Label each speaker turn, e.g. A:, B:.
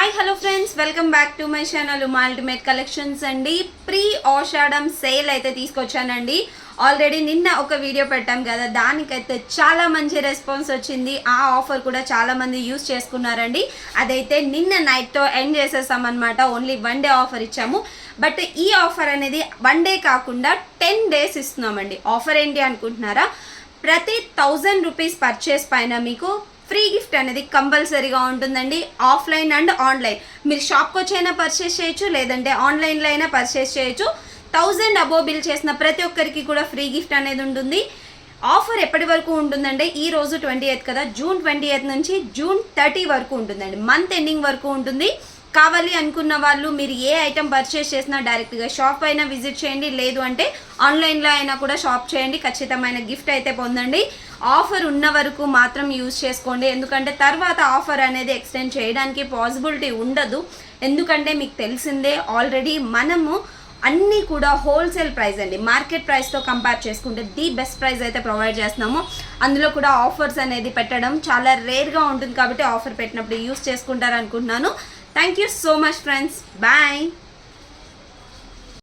A: Hi hello friends, welcome back to my channel Uma ultimate collections అండి. Pre ఆషాఢం sale అయితే తీసుకొచ్చానండి. Already నిన్న ఒక వీడియో పెట్టాం కదా, దానికైతే చాలా మంచి రెస్పాన్స్ వచ్చింది. ఆ ఆఫర్ కూడా చాలా మంది యూజ్ చేసుకున్నారండి. అదైతే నిన్న నైట్తో ఎండ్ చేసేసామన్నమాట. ఓన్లీ 1 డే ఆఫర్ ఇచ్చాము. బట్ ఈ ఆఫర్ అనేది 1 డే కాకుండా 10 days ఇస్తున్నామండి. ఆఫర్ ఏంటి అనుకుంటున్నారా? ప్రతి 1000 రూపీస్ పర్చేస్ పైన మీకు ఫ్రీ గిఫ్ట్ అనేది కంపల్సరీగా ఉంటుందండి. ఆఫ్లైన్ అండ్ ఆన్లైన్, మీరు షాప్కి వచ్చైనా పర్చేస్ చేయొచ్చు, లేదంటే ఆన్లైన్లో అయినా పర్చేస్ చేయొచ్చు. 1000 అబోవ్ బిల్ చేసిన ప్రతి ఒక్కరికి కూడా ఫ్రీ గిఫ్ట్ అనేది ఉంటుంది. ఆఫర్ ఎప్పటి వరకు ఉంటుందంటే ఈ రోజు 28 కదా, జూన్ 28 నుంచి జూన్ 30 వరకు ఉంటుందండి. మంత్ ఎండింగ్ వరకు ఉంటుంది. కావాలి అనుకున్న వాళ్ళు మీరు ఏ ఐటెం పర్చేస్ చేసినా డైరెక్ట్గా షాప్ అయినా విజిట్ చేయండి, లేదు అంటే ఆన్లైన్లో అయినా కూడా షాప్ చేయండి. ఖచ్చితమైన గిఫ్ట్ అయితే పొందండి. ఆఫర్ ఉన్న వరకు మాత్రం యూజ్ చేసుకోండి, ఎందుకంటే తర్వాత ఆఫర్ అనేది ఎక్స్టెండ్ చేయడానికి పాసిబిలిటీ ఉండదు. ఎందుకంటే మీకు తెలిసిందే, ఆల్రెడీ మనము అన్నీ కూడా హోల్సేల్ ప్రైస్ అండి. మార్కెట్ ప్రైస్తో కంపేర్ చేసుకుంటే ది బెస్ట్ ప్రైస్ అయితే ప్రొవైడ్ చేస్తున్నాము. అందులో కూడా ఆఫర్స్ అనేది పెట్టడం చాలా రేర్గా ఉంటుంది, కాబట్టి ఆఫర్ పెట్టినప్పుడు యూజ్ చేసుకుంటారు అనుకుంటున్నాను. Thank you so much friends, bye.